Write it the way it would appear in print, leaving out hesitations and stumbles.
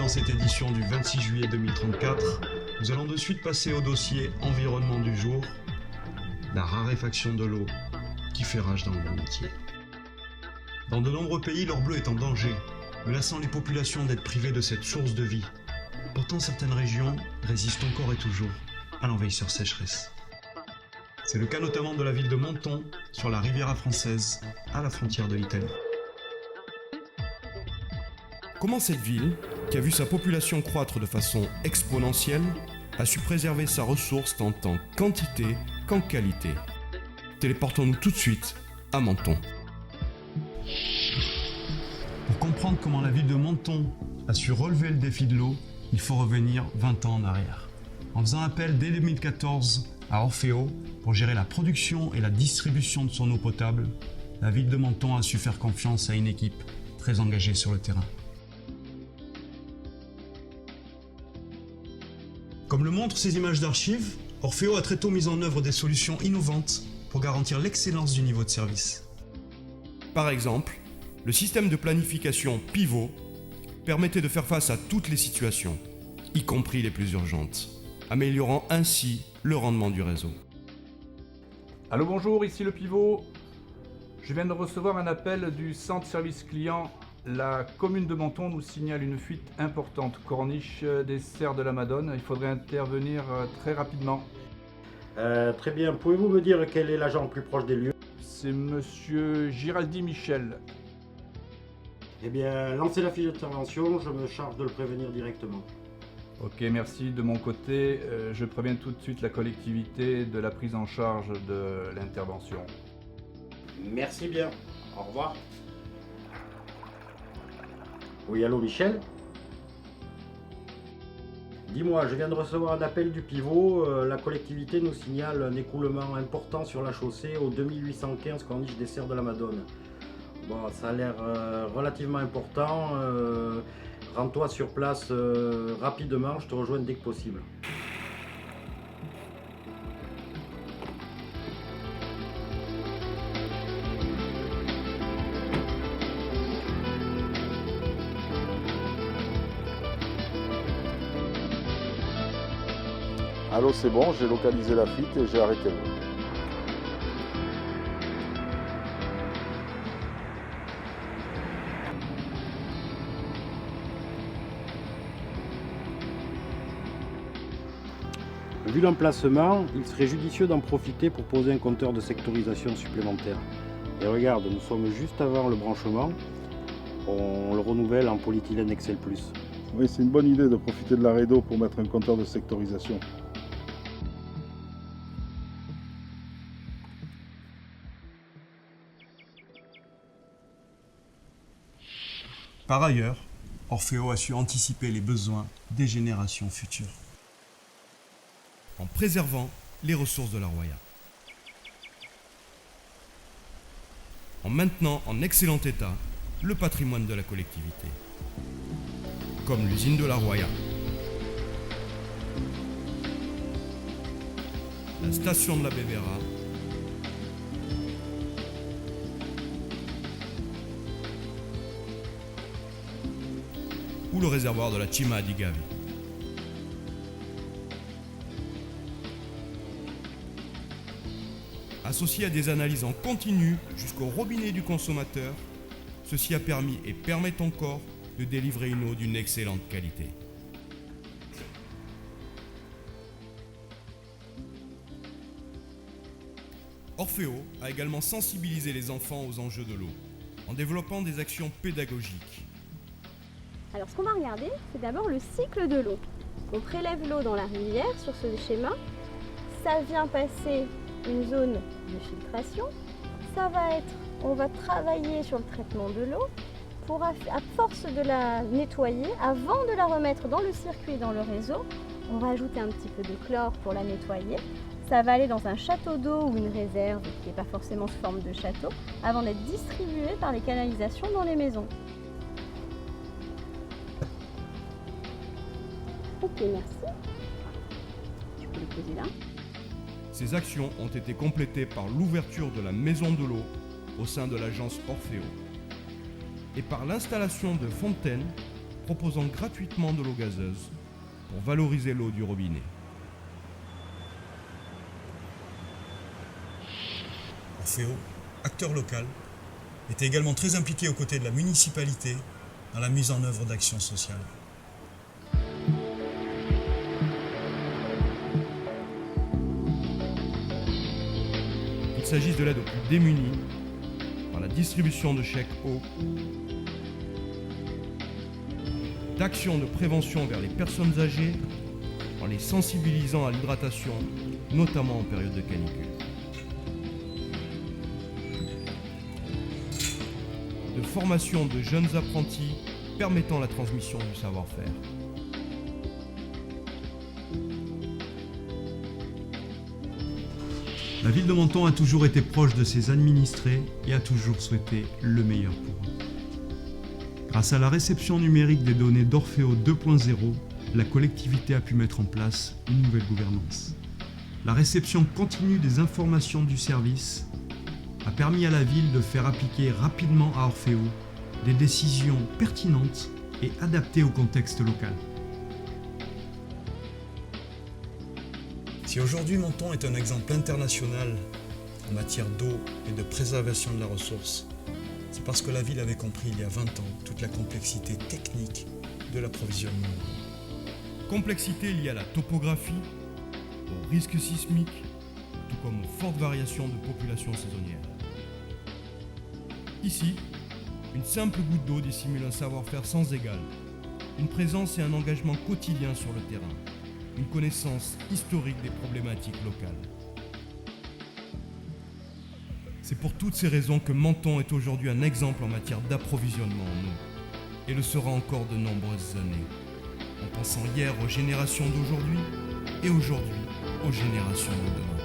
dans cette édition du 26 juillet 2034, nous allons de suite passer au dossier environnement du jour, la raréfaction de l'eau qui fait rage dans le monde entier. Dans de nombreux pays, l'or bleu est en danger, menaçant les populations d'être privées de cette source de vie. Pourtant, certaines régions résistent encore et toujours à l'envahisseur sécheresse. C'est le cas notamment de la ville de Menton, sur la Riviera française, à la frontière de l'Italie. Comment cette ville, qui a vu sa population croître de façon exponentielle, a su préserver sa ressource tant en quantité qu'en qualité? Téléportons-nous tout de suite à Menton. Pour comprendre comment la ville de Menton a su relever le défi de l'eau, il faut revenir 20 ans en arrière. En faisant appel dès 2014 à Orfeo pour gérer la production et la distribution de son eau potable, la ville de Menton a su faire confiance à une équipe très engagée sur le terrain. Comme le montrent ces images d'archives, Orfeo a très tôt mis en œuvre des solutions innovantes pour garantir l'excellence du niveau de service. Par exemple, le système de planification pivot permettait de faire face à toutes les situations, y compris les plus urgentes, améliorant ainsi le rendement du réseau. Allô, bonjour, ici le pivot. Je viens de recevoir un appel du centre service client. La commune de Menton nous signale une fuite importante, corniche des serres de la Madone. Il faudrait intervenir très rapidement. Très bien, pouvez-vous me dire quel est l'agent le plus proche des lieux? C'est monsieur Giraldi Michel. Eh bien, lancez la fiche d'intervention, je me charge de le prévenir directement. Ok, merci. De mon côté, je préviens tout de suite la collectivité de la prise en charge de l'intervention. Merci bien, au revoir. Oui, allô Michel? Dis-moi, je viens de recevoir un appel du pivot. La collectivité nous signale un écoulement important sur la chaussée au 2815 corniche des serres de la Madone. Bon, ça a l'air relativement important. Rends-toi sur place rapidement, je te rejoins dès que possible. Allô, c'est bon, j'ai localisé la fuite et j'ai arrêté l'eau. Vu l'emplacement, il serait judicieux d'en profiter pour poser un compteur de sectorisation supplémentaire. Et regarde, nous sommes juste avant le branchement. On le renouvelle en polyéthylène Excel+. Oui, c'est une bonne idée de profiter de l'arrêt d'eau pour mettre un compteur de sectorisation. Par ailleurs, Orfeo a su anticiper les besoins des générations futures. En préservant les ressources de la Roya. En maintenant en excellent état le patrimoine de la collectivité, comme l'usine de la Roya, la station de la Bevera, ou le réservoir de la Cima di Gavi. Associé à des analyses en continu jusqu'au robinet du consommateur, ceci a permis et permet encore de délivrer une eau d'une excellente qualité. Orfeo a également sensibilisé les enfants aux enjeux de l'eau, en développant des actions pédagogiques. Alors ce qu'on va regarder, c'est d'abord le cycle de l'eau. On prélève l'eau dans la rivière sur ce schéma, ça vient passer une zone de filtration, ça va être, on va travailler sur le traitement de l'eau pour à force de la nettoyer, avant de la remettre dans le circuit, dans le réseau, on va ajouter un petit peu de chlore pour la nettoyer. Ça va aller dans un château d'eau ou une réserve qui n'est pas forcément sous forme de château, avant d'être distribué par les canalisations dans les maisons. Ok, merci. Tu peux le poser là. Ces actions ont été complétées par l'ouverture de la maison de l'eau au sein de l'agence Orfeo et par l'installation de fontaines proposant gratuitement de l'eau gazeuse pour valoriser l'eau du robinet. Orfeo, acteur local, était également très impliqué aux côtés de la municipalité dans la mise en œuvre d'actions sociales. Qu'il s'agisse de l'aide aux plus démunis, par la distribution de chèques eau, d'actions de prévention vers les personnes âgées, en les sensibilisant à l'hydratation, notamment en période de canicule. De formation de jeunes apprentis permettant la transmission du savoir-faire. La ville de Menton a toujours été proche de ses administrés et a toujours souhaité le meilleur pour eux. Grâce à la réception numérique des données d'Orfeo 2.0, la collectivité a pu mettre en place une nouvelle gouvernance. La réception continue des informations du service a permis à la ville de faire appliquer rapidement à Orfeo des décisions pertinentes et adaptées au contexte local. Si aujourd'hui Menton est un exemple international en matière d'eau et de préservation de la ressource, c'est parce que la ville avait compris il y a 20 ans toute la complexité technique de l'approvisionnement en eau. Complexité liée à la topographie, aux risques sismiques, tout comme aux fortes variations de population saisonnière. Ici, une simple goutte d'eau dissimule un savoir-faire sans égal, une présence et un engagement quotidien sur le terrain, une connaissance historique des problématiques locales. C'est pour toutes ces raisons que Menton est aujourd'hui un exemple en matière d'approvisionnement en eau, et le sera encore de nombreuses années, en pensant hier aux générations d'aujourd'hui et aujourd'hui aux générations de demain.